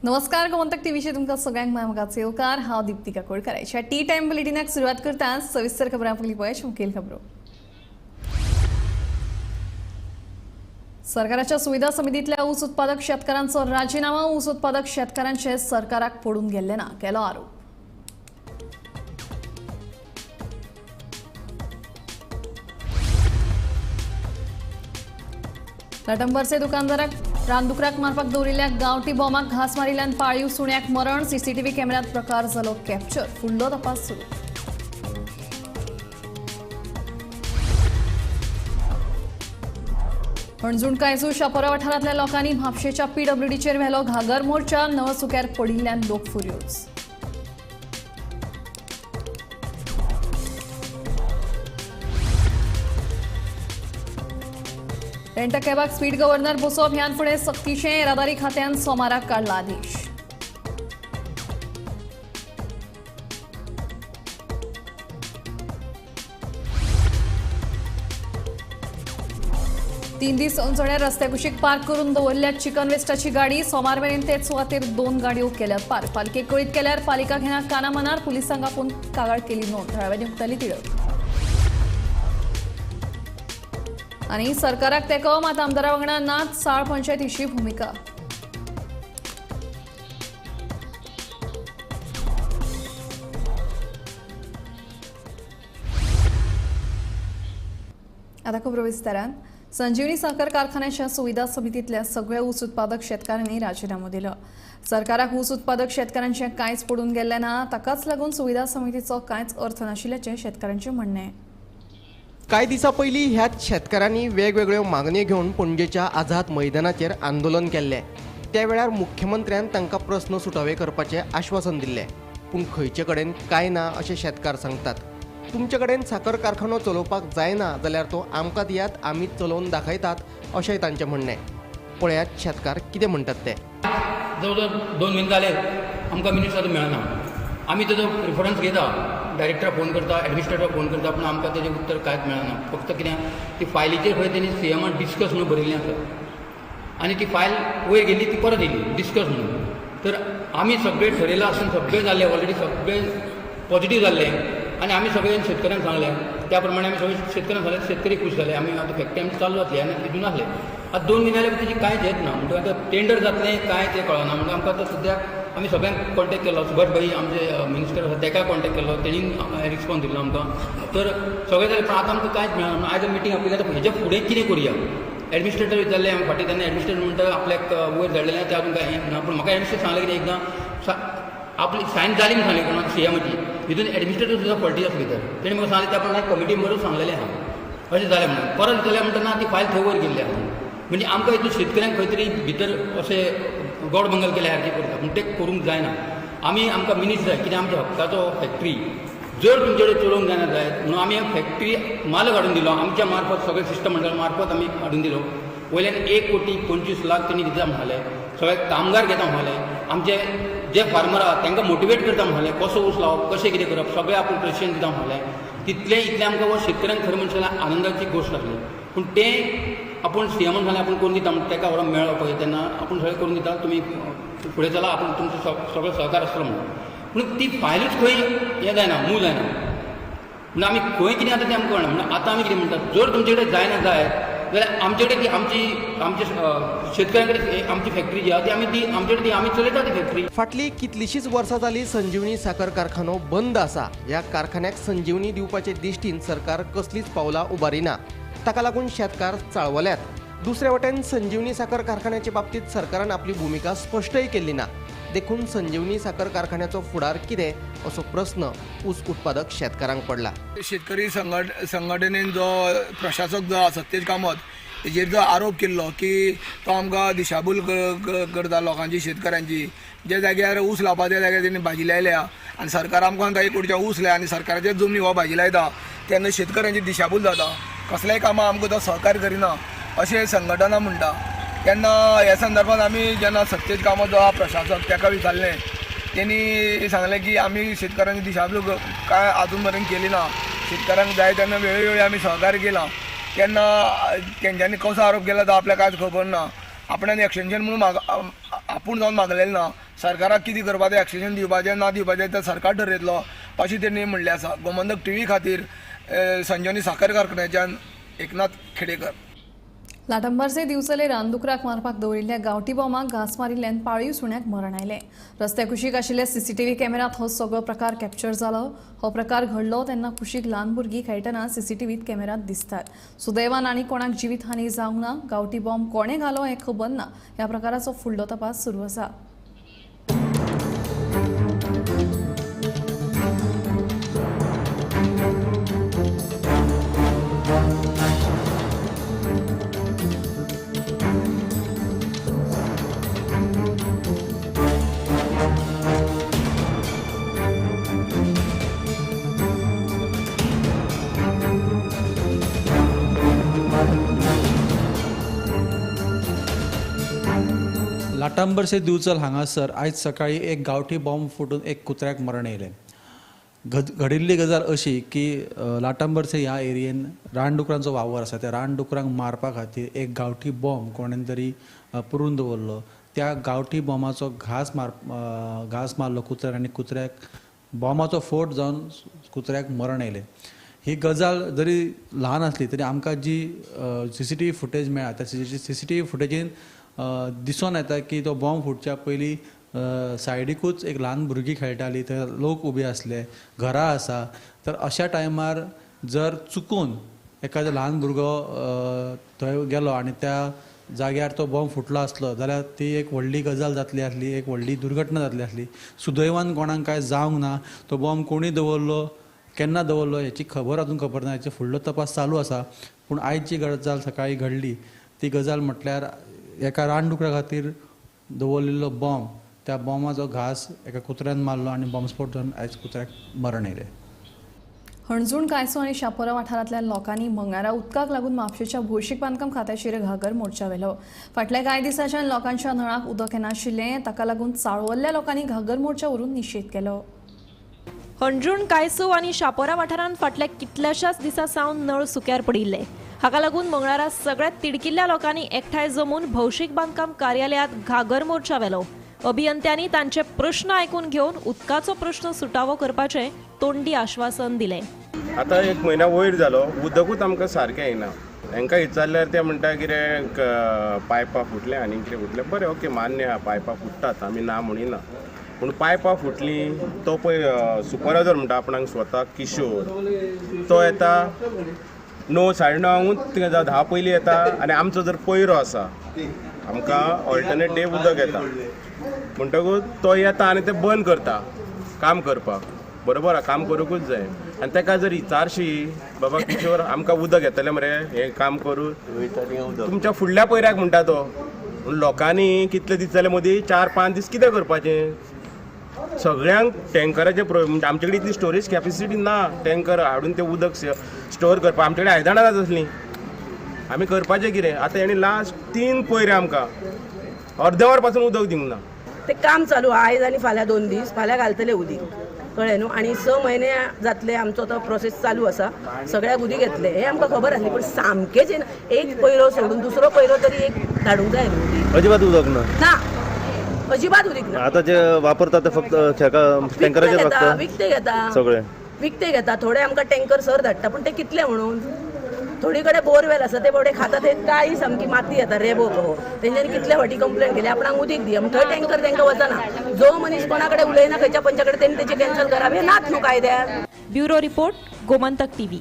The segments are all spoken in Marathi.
नमस्कार गोमंतक टीव्हीचे तुमकां सगळ्यांक मागाचे येवकार हांव दीप्तिका कोळकाराच्या टी टाइम बुलेटिनाक सुरवात करता सविस्तर खबरां पयलीं पळय मुखेल खबरो। सरकाराच्या सुविधा समितीतल्या ऊस उत्पादक शेतकारांचो राजीनामा ऊस उत्पादक शेतकारांचे सरकाराक पडून गेल्ले ना केलो आरोप। लटंबरचे दुकानदाराक रानदुकराक मारपाक दवरिल्ल्या गांवठी बॉम्बाक घास मारिल्ल्यान पाळीव सुण्याक मरण सीसीटीव्ही कॅमेऱ्यात प्रकार जालो कॅप्चर फुडलो तपास सुरू। पणजूण कांयजू शापोरा वाठारांतल्या लोकांनी म्हापशेच्या पीडब्ल्यूडीचेर व्हेलो घागर मोर्चा नळसुक्यार पडिल्ल्यान लोक फुर्योज। रेंट कॅबाक स्पीड गव्हर्नर बसोवप ह्यान फुडें सक्तीचें येरादारी खात्यान सोमाराक काडला आदेश। तीन दीस अंचड्यार रस्त्या कुशीक पार्क करून दवरल्या चिकन वेस्टाची गाडी सोमार मेरेन तेच सुवातेर 2 गाडयो केल्यात पार्क पालिकेक कळीत केल्यार पालिका घेना कानामनार पुलिसांक आपूण कागाळ केली नोंद थळाव्यांनी उक्ताली तिडक। आणि सरकाराक तेको मात आमदारा वांगडा नाच साळ पंचायतीची भूमिका। आता खबरो विस्तारान संजीवनी साखर कारखान्याच्या सुविधा समितीतल्या सगळ्या ऊस उत्पादक शेतकऱ्यांनी राजीनामो दिलो। सरकाराक ऊस उत्पादक शेतकऱ्यांचे कांयच पडून गेल्ले ना ताकाच लागून सुविधा समितीचो कांयच अर्थ नाशिल्ल्याचे शेतकऱ्यांचे म्हणणे। काही दिसा पयलीं ह्याच शेतकारांनी वेगवेगळ्यो मागण्यो घेवन पणजेच्या आझाद मैदानाचेर आंदोलन केल्ले। त्या वेळार मुख्यमंत्र्यान तांकां प्रस्न सुटावे करपाचें आश्वासन दिल्लें, पूण खंयचे कडेन कांय ना अशें शेतकार सांगतात। तुमचे कडेन साखर कारखानो चलोवपाक जायना जाल्यार तो आमकां दियात, आमी चलोवन दाखयतात अशेंय तांचें म्हणणें। पळयात शेतकार कितें म्हणटात ते। जवळ जवळ 2 म्हयने जाले आमकां मिनिस्टर मेळना। आमी तेजो प्रिफरन्स घेता, डायरेक्टराक फोन करता, एडमिनिस्ट्रेटराक फोन करता, पूण आमकां तेजें उत्तर कांयच मेळना। फक्त कितें ती फायलीचेर खंय तेणी सीएमान डिस्कस म्हणून बरयल्लें आसा आनी ती फायल वयर गेली ती परत येयली डिस्कस म्हणून। तर आमी सगळें ठरयलां आसून सगळें जाल्लें ऑलरेडी सगळें पॉझिटीव जाल्लें आनी आमी सगळ्यांनी शेतकऱ्यांक सांगलें त्या प्रमाणे आमी सगळे शेतकऱ्यांक सांगलें, शेतकरी खूश जाले। आमी आतां फॅक्टरी आमची चालू जातली आनी हितून आसले आतां 2 म्हयने जाले तेजी कांयच येत ना। म्हणटकीर आतां टेंडर जातलें काय तें कळना। म्हणजे आमकां आतां सद्याक आमी सगळ्यांक कॉन्टॅक्ट केलो, सुभाष भाई आमचे मिनिस्टर आसा तेका कॉन्टॅक्ट केलो, तेणी रिस्पॉन्स दिलो आमकां। तर सगळें जालें पण आतां आमकां कांयच मेळना। आयज मिटींग आपली आतां हेच्या फुडें कितें करुया। एडमिनिस्ट्रेटर विचारलें हांवें फाटीं तेन्ना एडमिनिस्ट्रेटर म्हणटा आपल्याक वयर धाडलेलें तें अजून कांय ना, पूण म्हाका एडमिनिस्ट्रेटर सांगलें कितें एकदां आपली सायन जाली म्हणून सांगलें कोणाक सीएमाची, हितून एडमिनिस्ट्रेटर सुद्दां फॉल्टी आसा भितर। तेणी म्हाका सांगलें त्या प्रमाणे कमिटी मेळून सांगलेलें आहा अशें जालें म्हणून। परत जालें म्हणटना ती फायल थंय वयर गेल्ली आहा। म्हणजे आमकां हितून शेतकऱ्यांक खंय तरी भितर अशें गोड बंगल केल्या सारकें करता, पूण तें करूंक जायना। आमी आमकां मिनीट जाय, कित्याक आमच्या हक्काचो फॅक्टरी जर तुमचे कडेन चलोवंक जायना जायत म्हणून आमी फॅक्टरी मालक हाडून दिलो, आमच्या मार्फत सगळे सिस्टम मंडळ मार्फत आमी हाडून दिलो। वयल्यान 1,25,00,000 तेणी दिता म्हणाले, सगळे कामगार घेता म्हणाले, आमचे जे फार्मर आहात तांकां मोटिवेट करता म्हणाले, कसो ऊस लावप कशें कितें करप सगळें आपूण प्रशिक्षण दिता म्हणाले। तितलें इतलें आमकां हो शेतकऱ्यांक खरें म्हणजे आनंदाची गोश्ट आसली। पूण तें आपूण सीएमान सांगलें आपूण करून दिता म्हणून तेका व्हरोन मेळ्ळो पळय तेन्ना आपूण सगळें करून दिता, तुमी फुडें चला, आपूण तुमचो सगळो सहकार आसलो म्हणून। पूण ती फायलूच खंय हें जायना, मूव जायना। म्हणून आमी खंय कितें आतां तें आमकां कळना। म्हणून आतां आमी कितें म्हणटात, जर तुमचे कडेन जायना जायत जाल्यार आमचे कडेन ती आमचे शेतकऱ्यां कडेन आमची फॅक्टरी जी आहा ती आमचे कडेन आमी चलयता ती फॅक्टरी। फाटली कितलीशीच वर्सां जाली संजीवनी साखर कारखानो बंद आसा। ह्या कारखान्याक संजीवनी दिवपाचे दिश्टीन सरकार कसलीच पावलां उबारिना, ताका लागून शेतकार चाळवल्यात। दुसरे वटेन संजीवनी साखर कारखान्याचे बाबतींत सरकारान आपली भुमिका स्पश्टय केल्ली ना। देखून संजीवनी साखर कारखान्याचो फुडार कितें असो प्रस्न ऊस उत्पादक शेतकारांक पडला। शेतकरी संघटनेन जो प्रशासक जो सत्येज कामत हेजेर जो आरोप केल्लो की तो आमकां दिशाभूल करता लोकांची, शेतकऱ्यांची। जे जाग्यार ऊस लावपा त्या जाग्यार तेणी भाजी लायल्या आनी सरकार आमकां सांगता 1 कोटीच्या ऊस लाय आनी सरकाराच्या जमनी हो भाजी लायता, तेन्ना शेतकऱ्यांची दिशाभूल जाता। कसलेंय कामां आमकां तो सहकार्य करिना अशें संघटना म्हणटा। तेन्ना ह्या संदर्भात आमी जेन्ना सत्येज कामत जो प्रशासक तेका विचारलें, त्यांनी सांगलें की आम्ही शेतकऱ्यांची दिशाभूल काय अजून पर्यंत केली ना। शेतकऱ्यांक जाय तेन्ना वेळोवेळी आम्ही सहकार्य केला, तेन्ना तेंच्यांनी कसो आरोप केला तो आपल्याक कांयच खबर ना। आपणान एक्सटेंशन म्हणून आपूण जावन मागलेलें ना, सरकाराक कितें करपाचें, एक्सटेंशन दिवपाचें ना दिवपाचें तें सरकार ठरयतलो अशें तेणी म्हणलें आसा. गोमंतक टीव्ही खातीर संजीवनी साखर कारखान्याच्यान एकनाथ खेडेकर. लाटंबरचे दिवचले रानदुकराक मारपाक दवरिल्ल्या गांवठी बॉम्बाक घास मारिल्ल्यान पाळीव सुण्याक मरण आयलें. रस्त्या कुशीक आशिल्ल्या सीसीटीव्ही कॅमेरात हो सगळो प्रकार कॅप्चर जालो. हो प्रकार घडलो तेन्ना कुशीक ल्हान भुरगीं खेळटना सीसीटीव्हीत कॅमेरात दिसतात. सुदैवान आनी कोणाक जिवीतहानी जावंक ना. गांवठी बॉम्ब कोणें घालो हें खबर ना. ह्या प्रकाराचो फुडलो तपास सुरू आसा. लाटांबरचे दिवचल हांगासर आयज सकाळी एक गांवठी बॉम्ब फुटून एक कुत्र्याक मरण येयलें. घडिल्ली गजाल अशी की लाटांबरचे ह्या एरियेन रानडुकरांचो वावर आसा. त्या रानडुकरांक मारपा खातीर एक गांवठी बॉम्ब कोणें तरी पुरून दवरलो. त्या गांवठी बॉम्बाचो घास मारलो कुत्र्याक आनी कुत्र्याक बॉम्बाचो फोट जावन कुत्र्याक मरण येयलें. ही गजाल जरी ल्हान आसली तरी आमकां जी सीसीटीव्ही फुटेज मेळ्ळा त्या सीसीटीव्ही फुटेजीन दिसून येता की तो बॉम्ब फुटच्या पयलीं सायडीकूच एक ल्हान भुरगीं खेळटालीं, थंय लोक उबे आसले, घरां आसा. तर अशा टायमार जर चुकून एखादो ल्हान भुरगो थंय गेलो आनी त्या जाग्यार तो बॉम्ब फुटलो आसलो जाल्यार ती एक व्हडली गजाल जातली आसली, एक व्हडली दुर्घटना जातली आसली. सुदैवान कोणाक कांय जावंक ना. तो बॉम्ब कोणी दवरलो, केन्ना दवरलो हेची खबर अजून खबर ना. हेचो फुडलो तपास चालू आसा. पूण आयज जी गजाल सकाळी घडली ती गजाल म्हटल्यार एका रानडुकरा खातीर दवरलेलो बॉम्ब, त्या बॉम्बाचो घास एका कुत्र्यान मारलो आनी बॉम्बस्फोट जावन आयज कुत्र्याक मरण येयलें. हणजूण, कायसो आनी शापोरा वाठारांतल्या लोकांनी मंगळारा उदकाक लागून म्हापशेच्या भौशीक बांदकाम खात्याचेर घागर मोर्चा व्हेलो. फाटल्या कांय दिसांच्यान लोकांच्या नळाक उदक येनाशिल्लें, ताका लागून चाळवल्ल्या लोकांनी घागर मोर्चा व्हरून निशेध केलो. हणजूण, कायसो आनी शापोरा वाठारांत फाटल्या कितल्याशाच दिसां सावन नळ सुक्यार पडिल्ले. हाका लागून मंगळारा सगळ्यात तिडकिल्ल्या लोकांनी एकठांय जमून भौशीक बांदकाम कार्यालयांत घागर मोर्चा व्हेलो. अभियंत्यांनी तांचे प्रश्न आयकून घेवन उदकाचो प्रश्न सुटावो करपाचें तोंडी आश्वासन दिलें. आतां एक म्हयनो वयर जालो, उदकूच आमकां सारकें येना. तांकां विचारल्यार ते म्हणटा कितें पायपां फुटले आनी कितें फुटलें. बरें, ओके, मान्य आहा, पायपां फुटतात, आमी ना म्हणिना. पूण पायपां फुटली तो पळय सुपरवायझर म्हणटा आपणाक स्वता किशोर, तो येता 9, 9:30 10 पयलीं येता. आनी आमचो जर पयरो आसा, आमकां ऑल्टरनेट डे उदक येता म्हणटकूच तो येता आनी ते बंद करता काम करपाक. बरोबर, काम करूंकूच जाय. आनी ताका जर विचारशी, बाबा किशोर आमकां उदक येतलें मरे, हें काम करूं, तुमच्या फुडल्या पयऱ्याक म्हणटा तो. लोकांनी कितले दीस जाले मदीं 4-5 दीस कितें करपाचें? सगळ्यांक टँकराचे म्हणजे आमचे कडेन इतली स्टोरेज कॅपेसिटी ना टँकर हाडून ते उदक स्टोर करपाक. आमचे कडेन आयदनां नात असलीं. आमी करपाचें कितें? आतां हेणी लास्ट 3 पयरे आमकां अर्दे वर पासून उदक दिवंक ना. ते काम चालू आयज आनी फाल्यां 2 दीस, फाल्यां घालतले उदीक, कळ्ळें न्हू. आनी 6 म्हयने जातले आमचो तो प्रोसेस चालू आसा. सगळ्याक उदीक येतले हें आमकां खबर आसली. पूण सामकेंच एक पयरो सोडून दुसरो पयरो तरी एक धाडूंक जाय न्हू. अजिबात उदक ना, अजिबात उदीक ना. आता जे वापरतात ते फक्त टँकराचेर वापरतात. विकते घेता, सगळे विकते घेता. थोडे आमकां टँकर सर धाडटा, पूण ते कितले म्हणून. थोडी कडेन बोरवेल आसा, ते बाबडे खाता ते काळी सामकी माती येता, रेबो कहो. तेंच्यांनी कितले फावटी कंप्लेंट केली, आपणाक उदीक दी. थंय टँकर तांकां वचना. जो मनीस कोणा कडेन उलयना खंयच्या पंचा कडेन तेणी तेचे कॅन्सल करप, हें नात न्हू कायद्यान. Bureau report, Gomantak TV.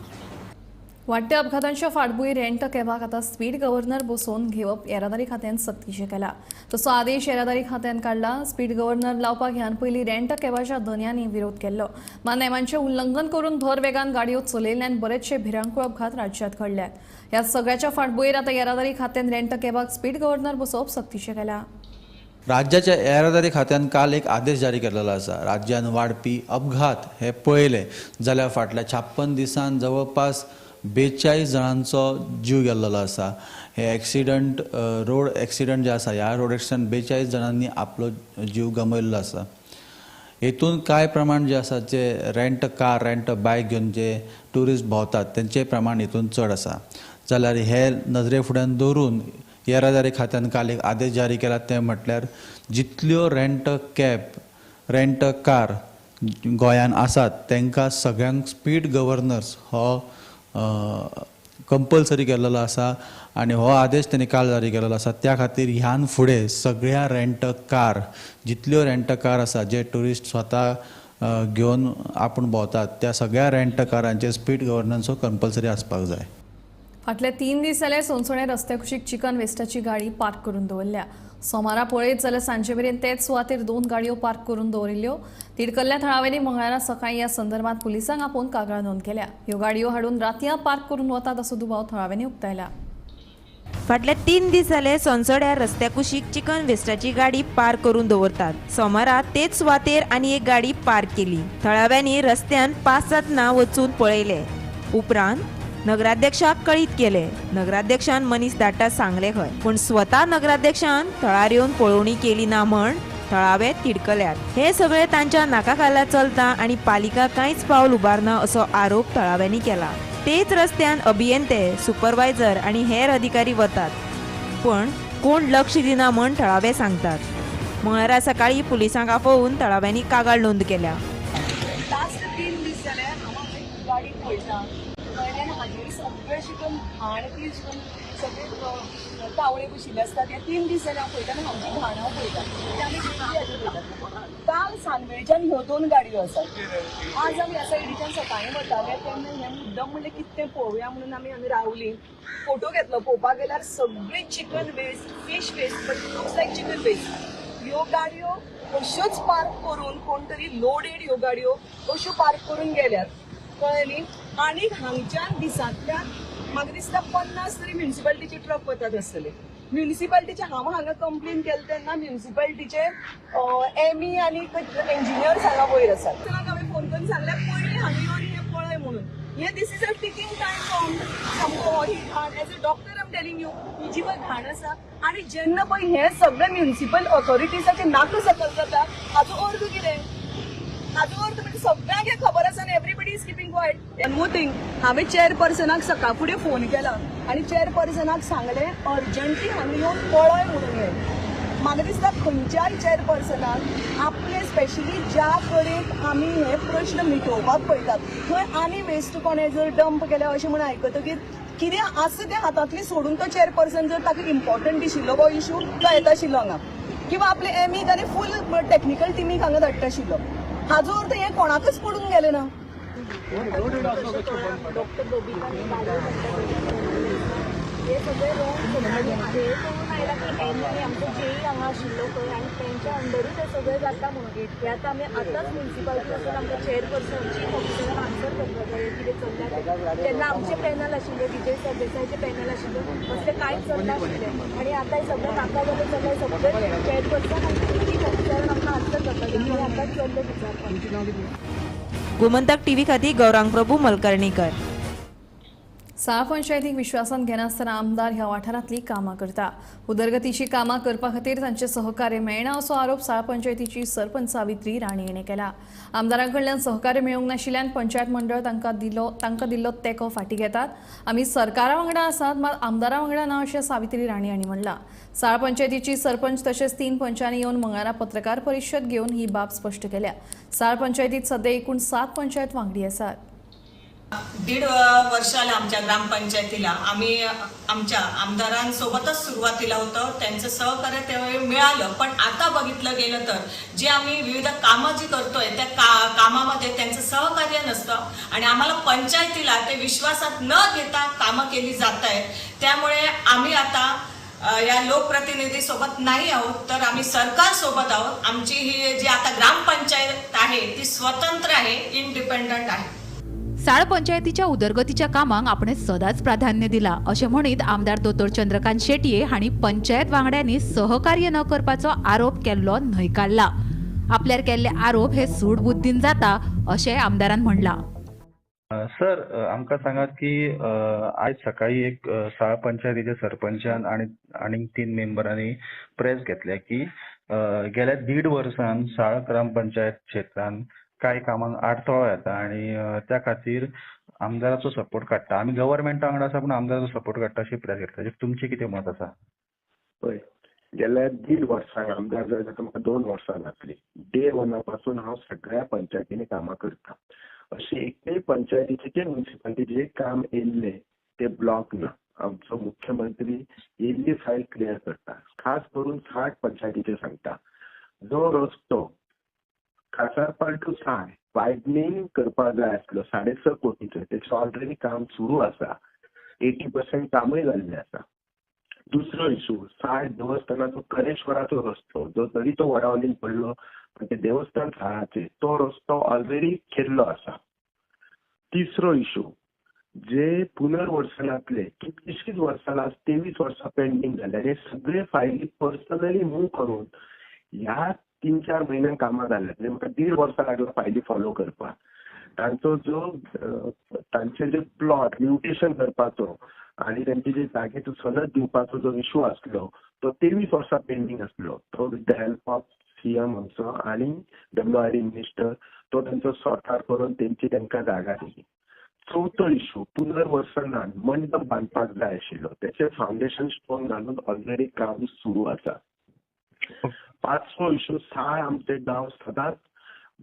वाडट्या अपघातांच्या फाटभुंयेर रेंट कॅबाक आतां स्पीड गव्हर्नर बसोवन घेवप येरादारी खात्यान सक्तीचें केला. तसो आदेश येरादारी खात्यान काडला. स्पीड गव्हर्नर लावपाक ह्यान पयलीं रेंट कॅबाच्या धन्यांनी विरोध केल्लो. मात नेमांचें उल्लंघन करून भर वेगान गाडयो चलयल्ल्यान बरेचशे भिरांकूळ अपघात राज्यांत घडल्यात. ह्या सगळ्याच्या फाटभुंयेर आतां येरादारी खात्यान रेंट कॅबाक स्पीड गव्हर्नर बसोवप सक्तीचें केला. राज्याच्या येरादारी खात्यान काल एक आदेश जारी केलेलो आसा. राज्यान वाडपी अपघात हे पळयले जाल्यार फाटल्या 56 दिसांत जवळपास 42 जणांचो जीव गेल्लो आसा. हे एक्सिडंट, रोड एक्सिडंट जे आसा, ह्या रोड एक्सिडंट 42 जणांनी आपलो जीव गमयल्लो आसा. हेतून कांय प्रमाण जे आसा, जे रेंट कार, रेंट बायक घेवन जे ट्युरिस्ट भोंवतात तेंचें प्रमाण हेतून चड आसा. जाल्यार हे नजरे फुड्यान दवरून येरादारी खात्यान काल एक आदेश जारी केला ते म्हटल्यार जितल्यो रेंट कार गोंयान आसात तांकां सगळ्यांक स्पीड गव्हर्नन्स हो कंपल्सरी केलेलो आसा आनी हो आदेश त्यांनी काल जारी केलेलो आसा. त्या खातीर ह्यान फुडें सगळ्या कार जितल्यो कार आसा जे ट्युरिस्ट स्वता घेवन आपूण भोंवतात त्या सगळ्या कारांचे स्पीड गव्हर्नन्स हो कंपल्सरी आसपाक जाय. फाटले 3 दीस जाल्यार सोंसोणे रस्त्या कुशीक चिकन वेस्टाची गाडी पार्क करून दवरल्या. सोमारा पळयत जाल्यार सांजे मेरेन तेच सुवातेर 2 गाडयो पार्क करून दवरिल्ल्यो. तिडकल्ल्या थळाव्यांनी मंगळारा सकाळी ह्या संदर्भात पुलिसांक आपोवन कागाळ नोंद केल्या. ह्यो गाडयो हाडून रातयां पार्क करून वतात असो दुबाव थळाव्यांनी उक्तायला. फाटले 3 दीस जाले सोंसोड्या रस्त्या कुशीक चिकन वेस्टाची गाडी पार्क करून दवरतात. सोमारा तेच सुवातेर आनी एक गाडी पार्क केली. थळाव्यांनी रस्त्यान 5-7 ना वचून पळयले. उपरांत नगराध्यक्षाक कळीत केले. नगराध्यक्षान मनीस धाडटा सांगले खंय, पूण स्वता नगराध्यक्षान थळार येवन पळोवणी केली ना म्हण थळावे तिडकल्यात. हे सगळे तांच्या नाका चलता आनी पालिका कांयच पावल उबारना असो आरोप थळाव्यांनी केला. तेच रस्त्यान अभियंते, सुपरवायझर आनी हेर अधिकारी वतात, पण कोण लक्ष दिना म्हण थळावे सांगतात. मंगळारा सकाळी पुलिसांक आपोवन थळाव्यांनी कागाळ नोंद केल्या. लास्ट 3 दीस जाले हांव गाडी पळयता कळ्ळें ना हाजेर सगळें शिकून घाण ती शिकून सगळे तावळे बशिल्ले आसता. ते 3 दीस जाले हांव पळयता आनी आमची घाण हांव पळयता ते आमी हाजेर पळयतात. काल सांजवेळच्यान ह्यो 2 गाडयो आसात. आज आमी ह्या सायडीच्यान सकाळीं वताले तेन्ना हे मुद्दम म्हणलें कितें तें पळोवया म्हणून आमी रावलीं. फोटो घेतलो. पळोवपाक गेल्यार सगळी chicken waste, fish waste, but looks like chicken waste. ह्यो गाडयो अश्योच पार्क करून कोण तरी लोडेड ह्यो गाडयो अश्यो पार्क करून गेल्यात. कळ्ळें न्ही. आनी हांगच्यान दिसांतल्यान म्हाका दिसता 50 तरी म्युनिसिपालिटीचे ट्रक वतात आसतले. म्युनिसिपालिटीचे हांव हांगा कंप्लेन केले तेन्ना म्युनिसिपालिटीचे एमई आनी इंजिनियर्स हांगा वयर आसात. हांवें फोन करून सांगल्यार पयलीं हांगा येवन हें पळय म्हणून. हे this is a ticking time bomb. सामको ही घाण as a doctor I am telling you ही जी पळय घाण आसा आनी जेन्ना पळय हे सगळे म्युनिसिपल ऑथॉरिटीजाचे नाका सकल जाता हाचो अर्थ कितें? हाचो अर्थ म्हणजे सगळ्यांक हे खबर आसा आनी everybody is keeping quiet. One more thing, हांवें चेअरपर्सनाक सकाळ फुडें फोन केला आनी चेअरपर्सनाक सांगलें अर्जंटली हांगा येवन पळय म्हणून हें. म्हाका दिसता खंयच्याय चेअरपर्सनाक आपले स्पेशली ज्या कडेन आमी हे प्रश्न मिटोवपाक पळयतात थंय आनी वेस्ट कोणें जर डंप केल्या अशें म्हणून आयकतकीर कितें आसा तें हातांतलें सोडून तो चेअरपर्सन जर ताका इम्पॉर्टंट दिशिल्लो हो इशू तो येता आशिल्लो हांगा किंवा आपले एमीक आनी फूल टेक्निकल टिमीक हांगा धाडटा आशिल्लो. हाजो अर्थ हे कोणाकच पडून गेले ना. डॉक्टर हे सगळे रोंग हे करून आयला की एमी आमचो जेई हांगा आशिल्लो पळय आनी तेंच्या अंडरूच हे सगळें जाता म्हणून. हे आतां आमी आतांच म्युनिसिपालिटी वचून आमकां चेअरपर्सन चीफ ऑफिसराक आन्सर करपाक जाय कितें चल्लां तें. तेन्ना आमचे पॅनल आशिल्ले, विजय सरदेसायचे पॅनल आशिल्ले, असलें कांयच चलना आशिल्लें. आनी आतां हे सगळें नाका जालें चल्लां. सगळे चेअरपर्सन आनी चीफ ऑफिसरान आमकां आन्सर करपाक जाय. आतांच चल्लें विचारपाक. गोमंतक टीव्ही खातीर गौरांग प्रभू मलकर्णीकर. साळ पंचायतीक विश्वासान घेनासतना आमदार ह्या वाठारांतली कामां करता. उदरगतीची कामां करपा खातीर तांचे सहकार्य मेळना असो आरोप साळ पंचायतीची सरपंच सावित्री राणे हाणें केला. आमदारांकडल्यान सहकार्य मेळूंक नाशिल्ल्यान पंचायत मंडळ तांकां दिल्लो तेंको फाटीं घेतात. आमी सरकारा वांगडा आसात मात आमदारा वांगडा ना अशें सावित्री राणे हांणी म्हणलां. साळ पंचायतीची सरपंच तशेंच 3 पंचांनी येवन मंगळारा पत्रकार परिशद घेवन ही बाब स्पश्ट केल्या. साळ पंचायतीत सध्या एकूण 7 पंचायत वांगडी आसात. 1.5 वर्ष आलं आमच्या ग्रामपंचायतीला. आम्ही आमच्या आमदारांसोबतच सुरुवातीला होतो. त्यांचं सहकार्य त्यावेळी मिळालं, पण आता बघितलं गेलं तर जे आम्ही विविध कामं जी करतोय त्या कामामध्ये त्यांचं सहकार्य नसतं आणि आम्हाला पंचायतीला ते विश्वासात न घेता कामं केली जात आहेत. त्यामुळे आम्ही आता या लोकप्रतिनिधी सोबत नाही आहोत तर आम्ही सरकार सोबत आहोत. आमची ही जी आता ग्रामपंचायत आहे ती स्वतंत्र आहे, इंडिपेंडंट आहे. साळ पंचायतीच्या उदरगतीच्या कामांक आपण सदांच प्राधान्य दिला अशें म्हणीत आमदार दोतोर चंद्रकांत शेटये हांणी पंचायत वांगड्यांनी सहकार्य न करपाचो आरोप केल्लो न्हयकारला. आपल्यार केल्ले आरोप हे सूड बुद्दीन जाता अशें आमदारान म्हणलां. सर, आमकां सांगात की आज सकाळी एक साळ पंचायतीच्या सरपंचान आनी 3 मेंबरांनी प्रेस घेतल्या की गेल्या 1.5 वर्सान साळ ग्रामपंचायत क्षेत्रांत कांय कामांक आडथळो येता आनी त्या खातीर आमदाराचो सपोर्ट काडटा. आमी गव्हर्नमेंटा वांगडा आसा पूण आमदाराचो सपोर्ट काडटा अशी प्रेस घेतल्या. तुमचें कितें मत आसा? पळय गेल्या 1.5 वर्सां आमदार जाय ताका म्हाका 2 वर्सां जातली. डे 1 पासून हांव सगळ्या पंचायतींनी कामां करता. अशें एकय पंचायतीचें म्युनिसिपालिटीचें काम येयल्लें ते ब्लॉक ना. आमचो मुख्यमंत्री येयल्ली फायल क्लियर करता. खास करून 60 पंचायतीचे सांगता. जो रस्तो खासारपाल टू साय वायडनींग करपाक जाय आसलो 6.5 कोटीचो तेचें ऑलरेडी काम सुरू आसा. 80% कामूय जाल्लें आसा. दुसरो इशू साय देवस्थानाचो करेश्वराचो रस्तो जो तरी तो वडावलीन पडलो पण ते देवस्थान थळाचेर तो रस्तो ऑलरेडी केल्लो आसा. तिसरो इशू जे पुनर्वसनातले कितलीशींच वर्सां 23 वर्सां पेंडिंग जाले आनी सगळे फायली पर्सनली मूव करून ह्या 3-4 म्हयन्यान कामां जाल्यात. म्हणजे म्हाका 1.5 वर्सां लागला फायली फॉलो करपाक. तांचो जो तांचे जे प्लॉट म्युटेशन करपाचो आणि त्यांची जी जागेचो सनद दिवपाचो जो इशू आसलो तो 23 वर्सां पेंडिंग आसलो. तो with the help of CM आमचो आणि WRD मिनिस्टर तो तांचो सॉर्ट आउट करून तांकां जागा दिली. चवथो इशू पुनर्वसनान मंडप बांदपाक जाय आशिल्लो त्याचे फाउंडेशन स्टोन घालून ऑलरेडी काम सुरू आसा. 5वो इशू साय आमचे गांव सदांच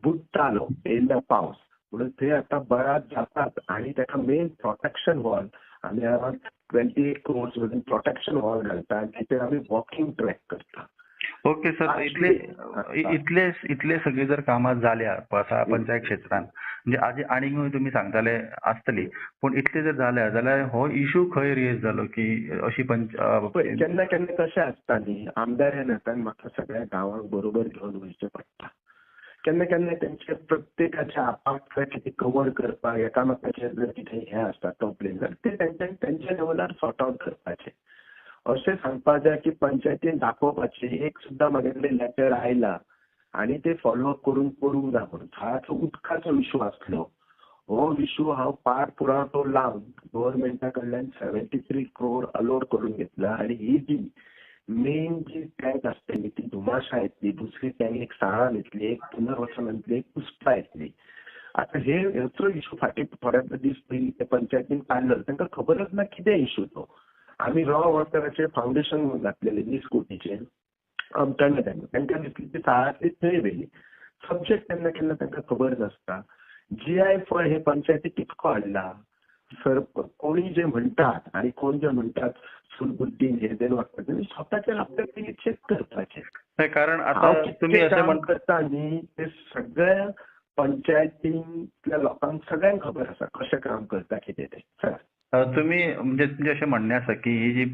बुडटालो येयल्ल्या पावस म्हणून ते आता बराच जातात आणि ताका मेन प्रोटेक्शन वॉल आमी अराउंड 28 crores मधून प्रोटेक्शन वॉल घालता आणि तिथे आम्ही वॉकिंग ट्रॅक करता. ओके सर, इतले सगळी जर कामां जाल्या पंचायत क्षेत्रांत म्हणजे आजी आनीकूय तुमी सांगताले आसतली पण इतले जर जाल्या जाल्यार हो इशू खंय रेज जालो की अशी केन्ना केन्ना कशें आसता न्ही आमदार ह्या नात्यान म्हाका सगळ्या गांवांक बरोबर घेवन वयचें पडटा. केन्ना केन्ना तेंचे प्रत्येकाचे आपापले कितें कवर करपाक एकामेकाचेर जर कितें हें आसता कंप्लेन जाल्यार ते तेंच्या लेवलार सॉर्ट आउट करपाचें. अशें सांगपाक जाय की पंचायतीन दाखोवपाचें एक सुद्दां म्हागे कडेन लेटर आयला आनी ते फॉलोअप करूंक ना म्हणून. थळाचो उदकाचो इशू आसलो हो इशू हांव पार पुरावो लावन गव्हर्नमेंटा कडल्यान 73 crore अलोट करून घेतला आणि ही जी मेन जी टँक आसतली ती धुमाशा येतली, दुसरी टँक एक साळान येतली, एक पुनर्वसनांतली एक पुस्ता येतली. आता हेचो इशू फाटीं थोड्या दीस पयलीं ते पंचायतीन काडलो तांकां खबरच ना कितें इशू तो. आमी रॉ वॉटराचे फाउंडेशन घातलेले 20 कोटीचे आमच्यान तांकां दिसली ती साळांतली थंय व्हेली. सब्जेक्ट केन्ना केन्ना तांकां खबर नासता. GI फळ हे पंचायती कितको हाडला सर कोणी जे म्हणटात आणि कोण जे म्हणटात सुलबुद्दीन हे देन वाटतात स्वतःचे आपल्या चेक करपाचे. कारण आता तुम्ही असं करता न्ही ते सगळ्या पंचायतींतल्या लोकांक सगळ्यांक खबर आसा कशें काम करता कितें ते. तुम्ही म्हणजे तुमचे अशें म्हणणें आसा की ही जी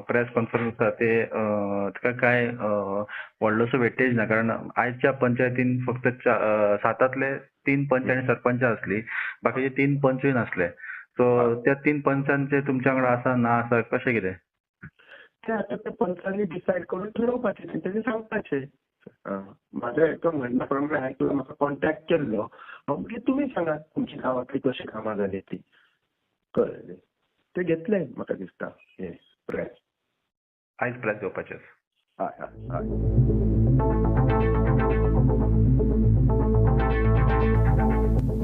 प्रेस कॉन्फरन्स आसा ते ताका काय व्हडलोसो वेटेज ना कारण आयच्या पंचायतीन फक्त 7तले 3 पंच आनी सरपंच आसली बाकीचे 3 पंचूय नासले. सो त्या 3 पंचांचे तुमच्या कडेन आसा ना आसा कशें कितें ते आता त्या पंचांनी डिसायड करून ठरवपाचें तेंच्यांनी सांगपाचें. माझ्या एका म्हणण्या प्रमाणे हांवें तुका म्हाका कॉन्टॅक्ट केल्लो म्हणजे तुमी सांगात तुमची गांवांतली कशी कामां जाली ती कळ्ळें ते घेतले म्हाका दिसता हे प्रेस आयज प्रेस घेवपाचें. हय हय.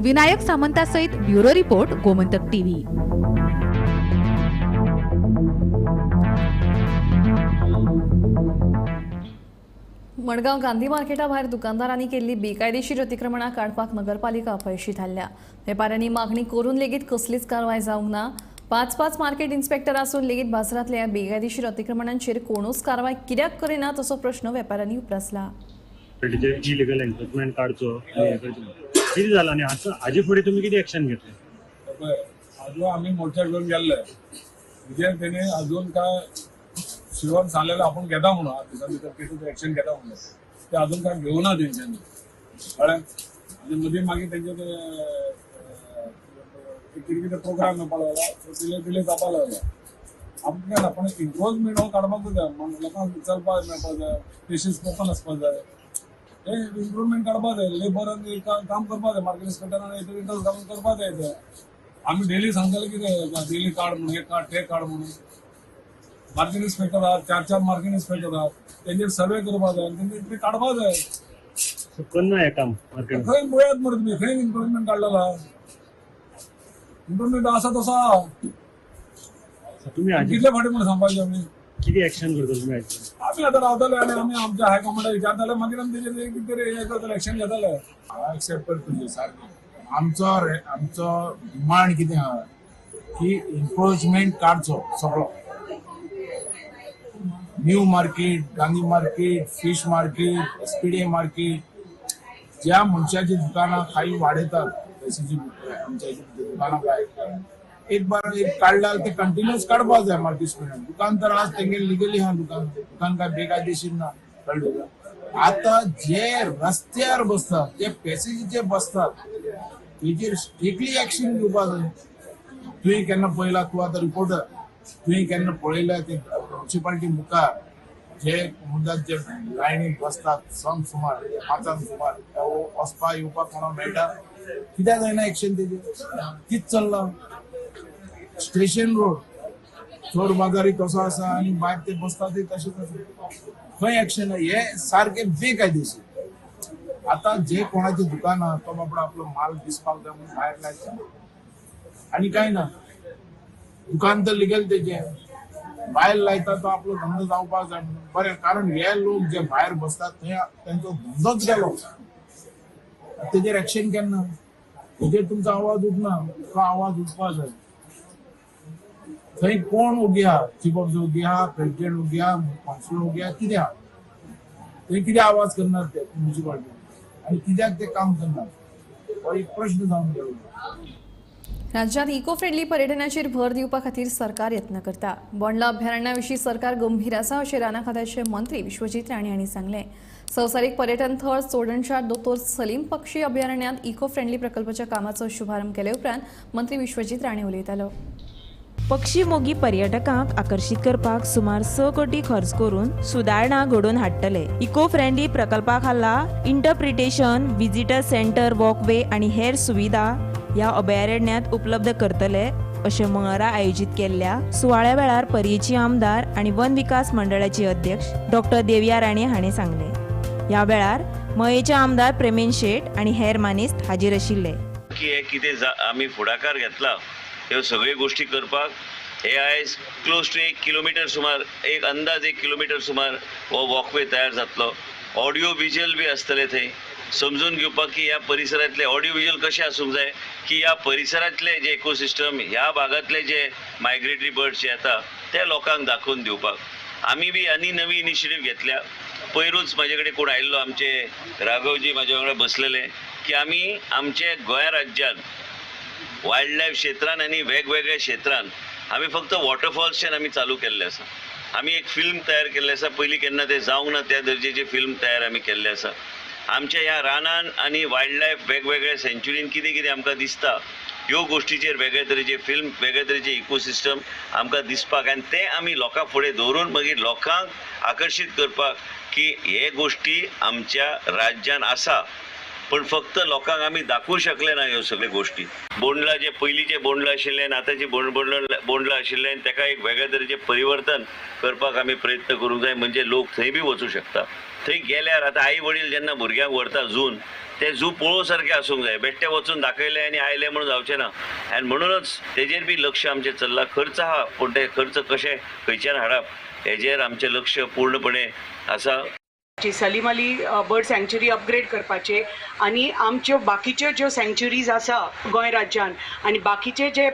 विनायक सामंतासहित bureau report Gomantak TV. Madgaon Gandhi मार्केटा भायर दुकानदारांनी केल्ली बेकायदेशीर अतिक्रमणां काडपाक नगरपालिका अपयशी थारल्या. वेपाऱ्यांनी मागणी करून लेगीत कसलीच कारवाय जावंक ना. 5 मार्केट इन्स्पेक्टर आसून लेगीत बाजारांतल्या बेकायदेशीर अतिक्रमणांचेर कोणूच कारवाय कित्याक करिना तसो प्रश्न वेपाऱ्यांनी उपरासला. इलिगल एन्फोर्समेंट काडचो कितें जालां आनी हाजे फुडें तुमी कितें एक्शन घेतलें? अजून आम्ही मोर्चा घेऊन गेल्ले विद्यार्थ्यांनी अजून काय शिवण सांगलेलं आपण घेता म्हणून दिवसां एक्शन घेता म्हणून ते अजून काय घेऊना तेंच्यांनी कळ्ळें. आनी मदीं मागीर तेंचे कितें कितें प्रोग्राम येवपाक लागला डिले जावपाक लागला. आमकां काय ना पण इन्क्रोचमेंट हो काडपाकूच जाय लोकांक चलपाक मेळपाक जाय पेशन्स ओपन आसपाक जाय. हे इम्प्रुवमेंट काडपाक जाय लेबरान काम करपाक जाय मार्केट इन्स्पेक्टरान इंटरव्यू घालून करपाक जाय ते. आमी डेली सांगताले कितें डेली काड म्हणून हे काड ते काड म्हणून. मार्केट इन्स्पेक्टर आहात 4 मार्केट इन्स्पेक्टर आहात तेंचेर सर्वे करपाक जाय तेंचे काडपाक जाय. करना हें काम मार्केट खंय पळयात मरे तुमी खंय इम्प्रुवमेंट काडलेला इम्प्रुवमेंट आसा तसो आहा. तुमी कितले फाटी म्हणून सांगपाचें आमी किती ऍक्शन करता तुम्ही आयज? आम्ही आता रावतले आनी आमी आमच्या हायकमांडाक विचारतले मागीर आमी तेजेर कितें तरी हें करतले एक्शन घेतले. हांव एक्सेप्ट करता तुजें सारकें. आमचो डिमांड कितें आहा की एन्क्रोचमेंट काडचो सगळो. New market, Gandhi market, fish market, SPDA market, ज्या मनशाची दुकानां खाली वाडयतात आमच्या दुकानां भायर एक काढला ते कंटिन्युअस काडपाक जाय मार्केट स्टुडंट. दुकान तर आज तेंगे लिगली आहा. दुकान काय बेकायदेशीर ना. कळ्ळें का? आता जे रस्त्यार बसतात, जे पॅसेजीचेर बसतात तेजेर स्ट्रिक्टली एक्शन घेवपाक जाय. तुवें केन्ना पळयला, तूं आतां रिपोर्टर, तुवें केन्ना पळयला ते म्युन्सिपालिटी मुखार जे मुद्दात जे लायनीक बसतात संक सुमार 5 सुमार वचपाक येवपाक कोणाक मेळटा? कित्याक जायना एक्शन तेजेर? कितें चल्लां? स्टेशन रोड चोर बाजारी कसो आसा आनी भायर ते बसतात ते तशेंच आसा. खंय एक्शन? हे सारके बेकायदेशीर. आता जे कोणाचे दुकान आहा तो बाबडो आपलो माल दिसपाक जाय म्हणून भायर लायता आनी कांय ना. दुकान तर लिगल तेजे भायर लायता तो आपलो धंदो जावपाक जाय म्हणून. बरें, कारण हे लोक जे भायर बसतात थंय तेंचो धंदोच गेलो. तेजेर एक्शन केन्ना? तेजेर तुमचो आवाज उठना. तो आवाज उठपाक जाय. थंय कोण उगी आहा? चीफ ऑफ उगी आहा, प्रेसिडेंट उगी आहा, कॉन्सिलर उगी आहा, कितें आहा? थंय कितें आवाज करनात ते म्युन्सिपालिटी आनी कित्याक ते काम करनात? हो एक प्रश्न जावन गेलो. राज्यात इको फ्रेंडली पर्यटनाचेर भर दिवपा खातीर सरकार यत्न करता. बोंडला अभयारण्याविशीं सरकार गंभीर आसा अशें राना खात्याचे मंत्री विश्वजीत राणे हांणी सांगलें. संवसारीक पर्यटन थळ चोडणच्या दोतोर सलीम पक्षी अभयारण्यांत इको फ्रेंडली प्रकल्पाच्या कामाचो शुभारंभ केले उपरांत मंत्री विश्वजीत राणे उलयतालो. पक्षी मोगी पर्यटकांक आकर्षित करपाक सुमार 6 कोटी खर्च करून सुदारणा घडोवन हाडटले. इको फ्रेंडली प्रकल्पा खाला इंटरप्रिटेशन, विजिटर सेंटर, वॉकवे आणि हेर सुविधा ह्या अभयारण्यात उपलब्ध करतले अशें मंगळारा आयोजीत केल्ल्या सुवाळ्या वेळार पर्येची आमदार आणि वन विकास मंडळाची अध्यक्ष डॉक्टर देवया राणे हाणें सांगलें. ह्या वेळार मयेचे आमदार प्रेमेन शेट आणि हेर मानेस्त हाजीर आशिल्ले. कितें आमी फुडाकार घेतला ह्यो सगळ्यो गोष्टी करपाक हे आयज क्लोज टू 1 किलोमिटर सुमार, एक अंदाज 1 किलोमिटर सुमार हो वॉकवे तयार जातलो. ऑडिओ विज्युअल बी आसतले थंय. समजून घेवपाक की ह्या परिसरांतले ऑडिओ विज्युअल कशें आसूंक जाय की ह्या परिसरांतले जे इकोसिस्टम, ह्या भागांतले जे मायग्रेटरी बर्ड्स जे येता ते लोकांक दाखोवन दिवपाक आमी बी आनी नवी इनिशिएटीव घेतल्या. पयरूच म्हाजे कडेन कोण आयिल्लो आमचे राघवजी म्हाजे वांगडा बसलेले की आमी आमचे गोंय राज्यांत वायल्ड लायफ क्षेत्रांत आनी वेगवेगळ्या क्षेत्रांत आमी फक्त वॉटरफॉल्सच्यान आमी चालू केल्ले आसा. आमी एक फिल्म तयार केल्लें आसा. पयलीं केन्ना तें जावंक ना त्या दर्जेची फिल्म तयार आमी केल्ले आसा. आमच्या ह्या रानान आनी वायल्ड लायफ वेगवेगळ्या सेंच्युरीन कितें कितें आमकां दिसता ह्यो गोश्टीचेर वेगळे तरेचे फिल्म, वेगळे तरेचे इकोसिस्टम आमकां दिसपाक आनी ते आमी लोकां फुडें दवरून मागीर लोकांक आकर्शीत करपाक की हे गोश्टी आमच्या राज्यान आसा पण फक्त लोकांक आमी दाखोवंक शकले ना ह्यो सगळ्यो गोश्टी. बोंडला जे पयलींचे बोंडला आशिल्ले आनी आतांचे बोंडला आशिल्ले आनी ताका एक वेगळ्या तरेचें परिवर्तन करपाक आमी प्रयत्न करूंक जाय म्हणजे लोक थंय बी वचूंक शकता. थंय गेल्यार आतां आई वडील जेन्ना भुरग्यांक व्हरता झून ते झू पळोवं सारकें आसूंक जाय. बेश्टे वचून दाखयले आनी आयले म्हणून जावचें ना. आनी म्हणूनच तेजेर बी लक्ष आमचें चल्लां. खर्च आहा पूण ते खर्च कशे खंयच्यान हाडप हेजेर आमचें लक्ष पूर्णपणे आसा. सलीम अली बर्ड सँच्युरी अपग्रेड करपाचे आणि आमच्यो बाकीच्यो ज्यो सँच्युरीज आसा गोंय राज्यान आनी बाकीचे जे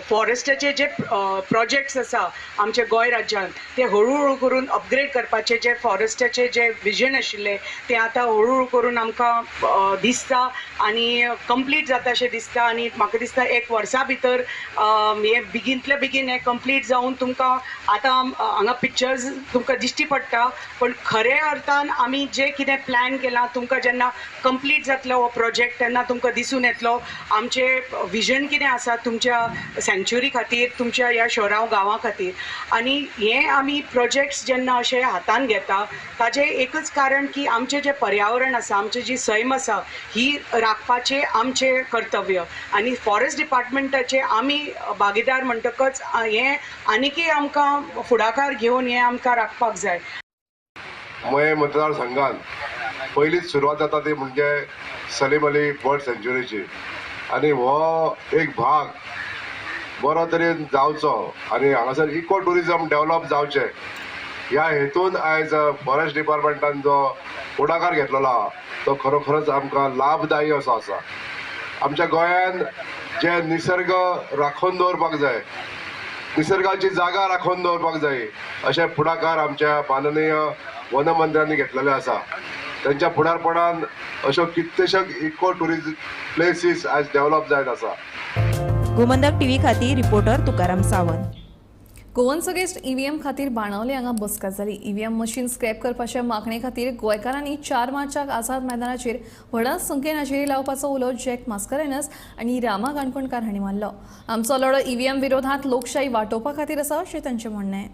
फॉरेस्टाचे जे प्रोजेक्ट्स आसा आमच्या गोंय राज्यान ते हळूहळू करून अपग्रेड करपाचे जे फॉरेस्टाचे जे विजन आशिल्ले ते आतां हळूहळू करून आमकां दिसता आनी कंप्लीट जाता अशें दिसता. आनी म्हाका दिसता 1 वर्सा भितर हे बेगिनतले बेगीन हे कंप्लीट जावन तुमकां आतां हांगा पिक्चर्स तुमकां दिश्टी पडटा पण खरे अर्थान आमी जे कितें प्लॅन केलां तुमकां जेन्ना कंप्लीट जातलो हो प्रोजेक्ट तेन्ना तुमकां दिसून येतलो आमचें विजन कितें आसा तुमच्या सँच्युरी खातीर, तुमच्या ह्या शोरांव गांवां खातीर. आनी हे आमी प्रोजेक्ट्स जेन्ना अशे हातान घेता ताजें एकच कारण की आमचें जें पर्यावरण आसा, आमची जी सैम आसा ही राखपाचें आमचें कर्तव्य आनी फॉरेस्ट डिपार्टमेंटाचे आमी भागीदार म्हणटकच हें आनिकय आमकां फुडाकार घेवन हें आमकां राखपाक जाय. मये मतदारसंघात पयलीच सुरवात जाता ती म्हणजे सलीम अली बर्ड सँच्युरीची आनी हो एक भाग बरो तरेन जावचो आनी हांगासर इको टुरिजम डेव्हलप जावचें ह्या हेतून आयज फॉरेस्ट डिपार्टमेंटान जो फुडाकार घेतलेलो आहा तो खरोखरच आमकां लाभदायी असो आसा. आमच्या गोंयान जे निसर्ग राखून दवरपाक जाय, निसर्गाची जागा राखून दवरपाक जाय अशे फुडाकार आमच्या माननीय वन मंत्र्यांनी घेतलेले आसा. त्यांच्या फुडारपणान अश्यो कितलेश्योच इको टुरिजम प्लेसीस आयज डेव्हलप जायत आसा. गोमंतक टीव्ही खातीर reporter Tukaram Sawant. Goans against EVM खातीर बाणावले हांगा बसका जाली. ईव्हीएम मशीन स्क्रॅप करपाच्या मागणे खातीर गोंयकारांनी 4 मार्चाक आझाद मैदानाचेर व्हडा संख्येन हाजेरी लावपाचो उलो जॅक मास्करेनस आनी रामा काणकोणकार हांणी मारलो. आमचो लढो ईव्हीएम विरोधात लोकशाही वाटोवपा खातीर आसा अशें तांचें म्हणणें.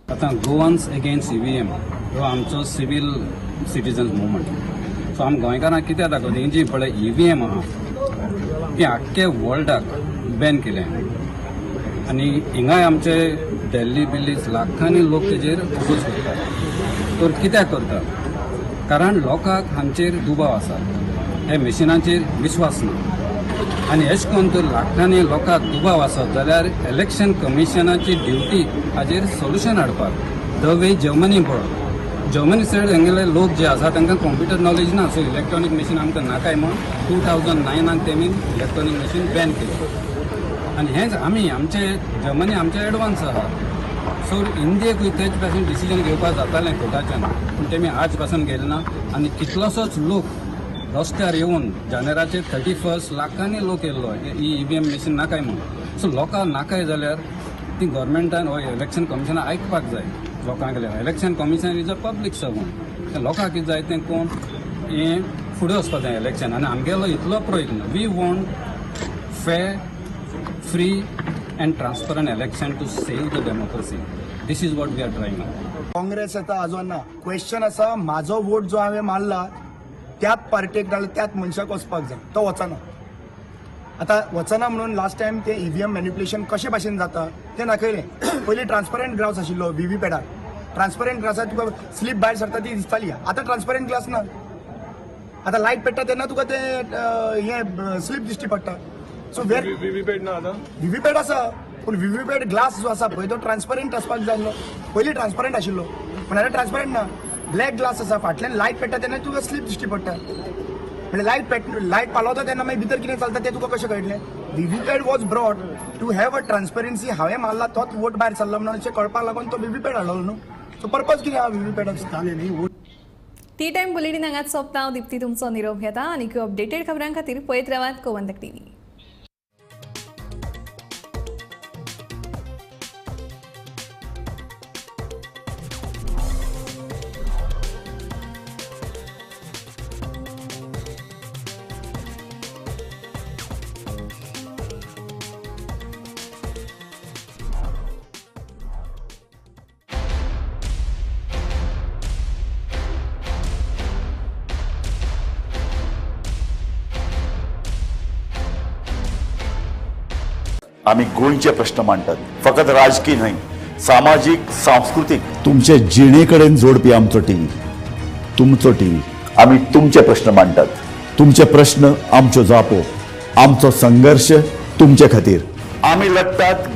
आतां गोवन्स अगेन्स्ट ईव्हीएम हो आमचो सिवील सिटीजन्स मुवमेंट. सो आमी गोंयकारांक कित्याक दाखयता ही जी पळय ईव्हीएम आहा ती आख्खे वर्ल्डाक बॅन केल्या आनी हिंगाय आमचे दिल्ली बिल्लीस लाखांनी लोक तेजेर फोकस करतात. तर कित्याक करतात? कारण लोकांक हांचेर दुबाव आसा, हे मशिनाचेर विश्वास ना आनी अशें करून तर लाखांनी लोकांक दुबाव आसत जाल्यार इलेक्शन कमिशनाची ड्युटी हाजेर सोल्युशन हाडपाक. द वे जर्मनी पळय, जर्मनी सायड हांगेले लोक जे आसा तांकां कंप्युटर नॉलेज ना, सो इलेक्ट्रॉनीक मशीन आमकां नाकाय म्हण 2009 तेमी इलेक्ट्रॉनीक मशीन बॅन केलें. आनी हेंच आमी आमचे जर्मनी आमचे एडवान्स आहा. सो इंडियेकूय तेच पासून डिसिजन घेवपाक जातालें कोर्टाच्यान, पूण तेमी आज पासून गेले ना आनी कितलोसोच लोक रस्त्यार येवन जानेराचे 31 लाखांनी लोक येयल्लो ही ईव्हीएम मशीन नाकाय म्हणून. सो लोकांक नाकाय जाल्यार ती गव्हर्मेंटान हो इलेक्शन कमिशनान आयकपाक जाय. लोकांक election commission is a public servant. लोकांक कितें जाय तें कोण हें फुडें वचपाक जाय इलेक्शन. आनी आमगेलो इतलो प्रयत्न, वी वॉन्ट फेर, free and transparent election to save the democracy. This is what we are trying now. Congress आता आजून ना. क्वेश्चन असा, माझो वोट जो हांवें मारला त्याच पार्टेक नाल्यार त्याच मनशाक वचपाक जाय, तो वचना. आता वचना म्हणून लास्ट टायम ते ईव्हीएम मॅनिप्युलेशन कशे भाशेन जाता तें दाखयलें. पयलीं ट्रान्सपरंट ग्लास आशिल्लो व्हीव्हीपॅडार. ट्रान्सपरंट ग्लासार तुका स्लीप भायर सरता ती दिसताली. आतां ट्रान्सपरंट ग्लास ना. आतां लायट पेट्टा तेन्ना तुका ते हें स्लीप दिश्टी पडटा. सो वेर व्हीव्हीपॅड ना आतां? व्हीव्हीपॅड आसा, पूण व्हीव्हीपॅड ग्लास जो आसा पळय तो ट्रान्सपरंट आसपाक जाय आसलो. पयलीं ट्रान्सपरंट आशिल्लो पूण आतां ट्रान्सपरंट ना. ब्लॅक ग्लास आसा, फाटल्यान लायट पेट्टा तेन्ना तुका स्लीप दिश्टी पडटा. म्हणजे लायट पालवता तेन्ना मागीर भितर कितें चलता तें तुका कशें कळटलें? VVPAT was brought to have a transparency. हांवें मारला तोच वोट भायर सरलो म्हणून अशें कळपाक लागून तो व्हीव्हीपॅड हाडलो न्हू. सो पर्पज कितें आहा व्हीव्हीपॅडाचो? टी टायम बुलेटिन हांगाच सोंपता. हांव दिप्ती तुमचो निरोप घेता आनी अपडेटेड खबरां खातीर पळयत रावात गोमंतक टीव्ही. आम्ही गोंयचे प्रश्न मांडटात, फकत राजकीय न्हय, सामाजीक सांस्कृतिक. तुमचे जिणेकडेन जोडपी आमचो टीव्ही, तुमचो टीव्ही. आम्ही तुमचे प्रश्न मांडटात. तुमचे प्रश्न आमच्यो जापो, आमचो संघर्श तुमचे खातीर. आम्ही लढतात